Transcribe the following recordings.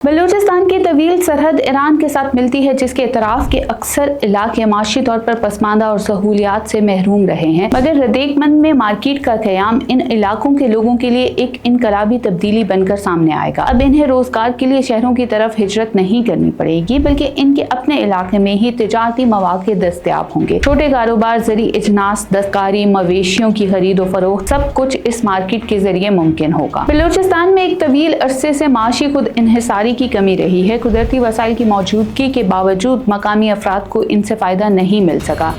बलूचिस्तान की तवील सरहद ईरान के साथ मिलती है, जिसके इतराफ के अक्सर इलाके माशी तौर पर पसमानदा और सहूलियात से महरूम रहे हैं, मगर रदेकमंद में मार्केट का क़याम इन इलाकों के लोगों के लिए एक इनकलाबी तब्दीली बनकर सामने आएगा। अब इन्हें रोजगार के लिए शहरों की तरफ हिजरत नहीं करनी पड़ेगी, बल्कि इनके अपने इलाके में ही तिजारती मौक़े दस्तयाब होंगे। छोटे कारोबार, ज़री इजनास, दस्तकारी, मवेशियों की खरीदो फरोख्त, सब कुछ इस मार्केट के जरिए मुमकिन होगा। बलूचिस्तान में एक तवील अरसे से माशी खुद इन्हिसारी की कमी रही है। कुदरती वसाइल की मौजूदगी के बावजूद मकामी अफराद को इनसे फायदा नहीं मिल सका।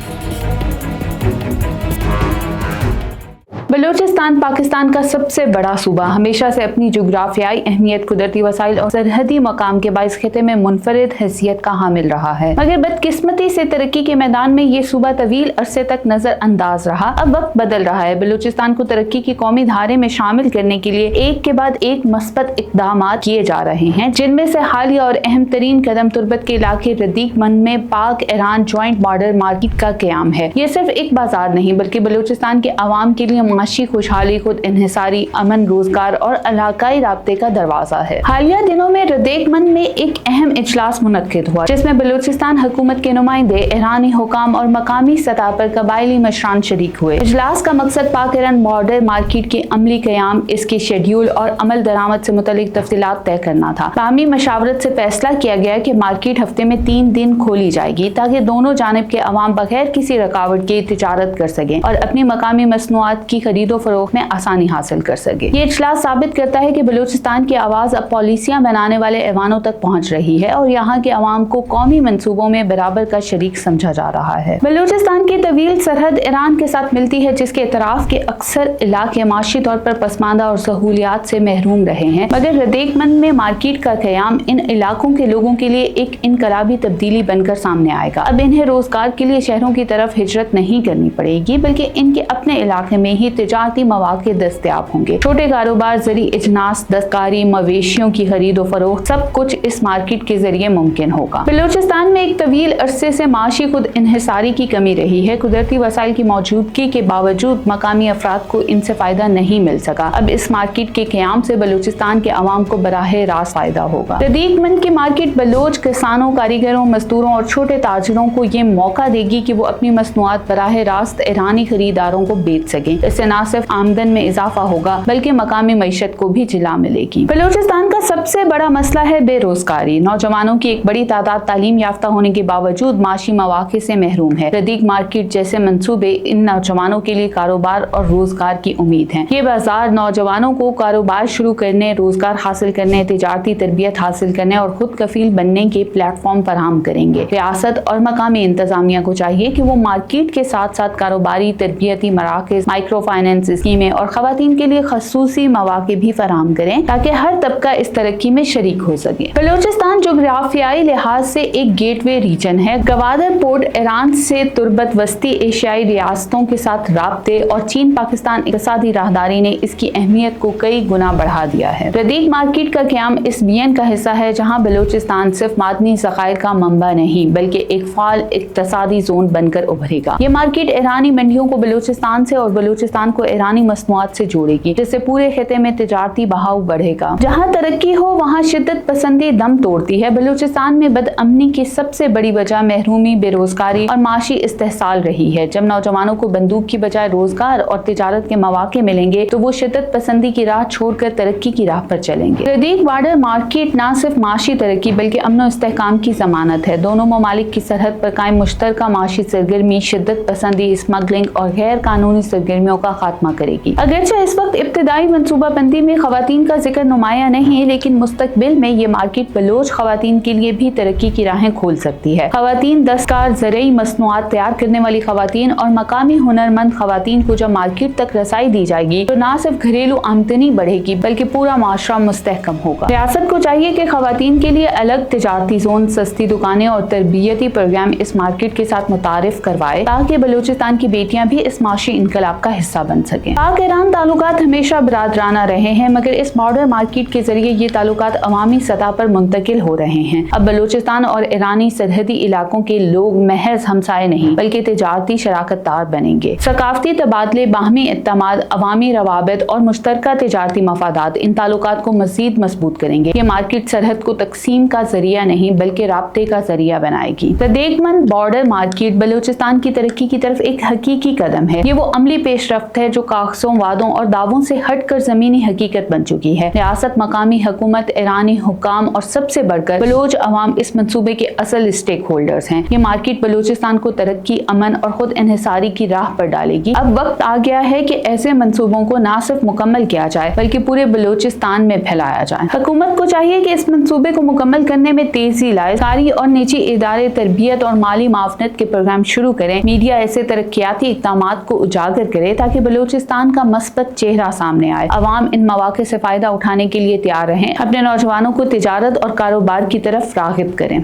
बलूचिस्तान पाकिस्तान का सबसे बड़ा सूबा हमेशा से अपनी जोग्राफियाई अहमियत, कुदरती वसाइल और सरहदी मकाम के बाइस खिते में मुनफरिद हैसियत का हामिल रहा है, मगर बदकिस्मती से तरक्की के मैदान में ये सूबा तवील अरसे तक नजर अंदाज रहा। अब वक्त बदल रहा है। बलूचिस्तान को तरक्की की कौमी धारे में शामिल करने के लिए एक के बाद एक मस्बत इकदाम किए जा रहे हैं, जिनमें से हालिया और अहम तरीन कदम तुर्बत के इलाके रदीकमंद में पाक ईरान ज्वाइंट बॉर्डर मार्केट का क़याम है। ये सिर्फ एक बाजार नहीं, बल्कि बलूचिस्तान के अवाम के लिए माशी खुशहाली, खुद इन्हिसारी, अमन, रोजगार और इलाकाई राब्ते का दरवाजा है। हालिया दिनों में रदेकमंद में एक अहम इजलास मुनक्किद हुआ, जिसमें बलूचिस्तान हुकूमत के नुमाइंदे, ईरानी हुकाम और मकामी सतह पर कबायली मशरान शरीक हुए। इजलास का मकसद पाक ईरान बॉर्डर मार्केट के अमली क़याम, इसके शेड्यूल और अमल दरामद से मुतल्लिक तफसीलात तय करना था। बाहमी मशावरत से फैसला किया गया कि मार्केट हफ्ते में 3 दिन खोली जाएगी, ताकि दोनों जानिब के अवाम बगैर किसी रुकावट के तिजारत कर सकें और अपनी मकामी मसनूआत की खरीदो फरोख्त में आसानी हासिल कर सके। ये इजलास साबित करता है कि बलूचिस्तान की आवाज अब पॉलिसियां बनाने वाले ऐवानों तक पहुंच रही है और यहाँ के अवाम को कौमी मंसूबों में बराबर का शरीक समझा जा रहा है। बलूचिस्तान की तवील सरहद ईरान के साथ मिलती है, जिसके इतराफ के अक्सर इलाके माशी तौर पर पसमानदा और सहूलियात से महरूम रहे हैं, मगर रदेकमंद में मार्केट का क़याम इन इलाकों के लोगों के लिए एक इनकलाबी तब्दीली बनकर सामने आएगा। अब इन्हें रोजगार के लिए शहरों की तरफ हिजरत नहीं करनी पड़ेगी, बल्कि इनके अपने इलाके में ही तिजारती मौक़े दस्तयाब होंगे। छोटे कारोबार, ज़री इजनास, दस्तकारी, मवेशियों की खरीदो फरोख्त, सब कुछ इस मार्केट के जरिए मुमकिन होगा। बलूचिस्तान में एक तवील अरसे से माशी खुद इन्हिसारी की कमी रही है। कुदरती वसाइल की मौजूदगी के बावजूद मकामी अफराद को इनसे फायदा नहीं मिल सका। अब इस मार्केट के क़याम से बलूचिस्तान के अवाम को बराह रास्त फायदा होगा। रदीकमंद की मार्केट बलोच किसानों, कारीगरों, मजदूरों और छोटे ताजिरों को ये मौका देगी कि वो अपनी मसनूआत बराह रास्त ईरानी खरीदारों को बेच सकें। इससे न सिर्फ आमदन में इजाफा होगा, बल्कि मकामी मईशत को भी जिला मिलेगी। बलूचिस्तान का सबसे बड़ा मसला है बेरोजगारी। नौजवानों की एक बड़ी तादाद तालीम याफ्ता होने के बावजूद माशी मौक़े से महरूम है। रदीक मार्केट जैसे मंसूबे इन नौजवानों के लिए कारोबार और रोजगार की उम्मीद है। ये बाजार नौजवानों को कारोबार शुरू करने, रोजगार हासिल करने, तिजारती तरबियत हासिल करने और खुद कफील बनने के प्लेटफॉर्म फराहम करेंगे। रियासत और मकामी इंतजामिया को चाहिए कि वो मार्केट के साथ साथ कारोबारी, तरबियती मराकज़, माइक्रो फाइनेंस स्कीमें और खवातीन के लिए खसूसी मौक़े भी फराहम करें, ताकि हर तबका इस तरक्की में शरीक हो सके। बलूचिस्तान जोग्राफियाई लिहाज से एक गेटवे रीजन है। गवादर पोर्ट ईरान से तुर्बत वस्ती एशियाई रियासतों के साथ राब्ते और चीन पाकिस्तान इक़्तिसादी राहदारी ने इसकी अहमियत को कई गुना बढ़ा दिया है। रदीक मार्केट का क़याम इस बियन का हिस्सा है, जहाँ बलूचिस्तान सिर्फ मादनी ज़खायर का मंबा नहीं, बल्कि एक फाल इक़्तिसादी जोन बनकर उभरेगा। ये मार्केट ईरानी मंडियों को बलूचिस्तान से और बलूचिस्तान को ईरानी मसनूआत से जोड़ेगी, जिससे पूरे खिते में तिजारती बहाव बढ़ेगा। जहाँ तरक्की हो वहाँ शिद्दत पसंदी दम तोड़ती है। बलूचिस्तान में बदअमनी की सबसे बड़ी वजह महरूमी, बेरोजगारी और माशी इस्तेहसाल रही है। जब नौजवानों को बंदूक की बजाय रोजगार और तिजारत के मौक़े मिलेंगे, तो वो शिद्दत पसंदी की राह छोड़कर तरक्की की राह पर चलेंगे। रदीक बॉर्डर मार्केट न सिर्फ माशी तरक्की बल्कि अमन और इस्तेहकाम की जमानत है। दोनों ममालिक की सरहद पर कायम मुश्तरका माशी सरगर्मी शिद्दत पसंदी, स्मगलिंग और गैर कानूनी सरगर्मियों का खात्मा करेगी। अगरचे इस वक्त इब्तिदाई मनसूबाबंदी में खवातीन का जिक्र नुमाया नहीं, लेकिन मुस्तकबिल में ये मार्केट बलोच खवातीन के लिए भी तरक्की की राहें खोल सकती है। खवातीन, दस्तकार, ज़रई मसनूआत तैयार करने वाली खवातीन और मकामी हुनरमंद खवातीन को जब मार्केट तक रसाई दी जाएगी, तो न सिर्फ घरेलू आमदनी बढ़ेगी, बल्कि पूरा माशरा मुस्तहकम होगा। रियासत को चाहिए कि खवातीन के लिए अलग तिजारती जोन, सस्ती दुकानें और तरबियती प्रोग्राम इस मार्केट के साथ मुतारिफ करवाए, ताकि बलूचिस्तान की बेटियां भी इस माशी इनकलाब का हिस्सा حصہ بन सकें। पाक ईरान ताल्लुकात हमेशा बरादराना रहे हैं, मगर इस बॉर्डर मार्केट के जरिए ये ताल्लुकात अवामी सतह पर मुंतकिल हो रहे हैं। अब बलूचिस्तान और ईरानी सरहदी इलाकों के लोग महज हमसाए नहीं बल्कि तिजारती शराकत दार बनेंगे। सकाफती तबादले, बाहमी इत्तेमाद, अवामी रवाबित और मुश्तरका तिजारती मफादात इन ताल्लुकात को मजीद मजबूत करेंगे। ये मार्केट सरहद को तकसीम का जरिया नहीं बल्कि राब्ते का जरिया बनाएगी। तदेकमंद बॉर्डर मार्केट बलूचिस्तान की तरक्की की तरफ एक हकीकी कदम है। ये वो अमली पेशरफ्त है जो कागजों, वादों और दावों से हटकर जमीनी हकीकत बन चुकी है। रियासत, मकामी हुकूमत, ईरानी हुक्काम और सबसे बढ़कर बलोच अवाम इस मंसूबे के असल स्टेक होल्डर्स हैं। ये मार्केट बलूचिस्तान को तरक्की, अमन और खुद इन्हिसारी की राह पर डालेगी। अब वक्त आ गया है कि ऐसे मंसूबों को न सिर्फ मुकम्मल किया जाए बल्कि पूरे बलूचिस्तान में फैलाया जाए। हुकूमत को चाहिए कि इस मंसूबे को मुकम्मल करने में तेजी लाए। सरकारी और निजी इदारे तरबियत और माली मावनत के प्रोग्राम शुरू करें। मीडिया ऐसे तरक्याती इक़दामात को उजागर करे ताकि बलूचिस्तान का मस्बत चेहरा सामने आए। अवाम इन मौके से फायदा उठाने के लिए तैयार रहें। अपने नौजवानों को तिजारत और कारोबार की तरफ राग़िब करें।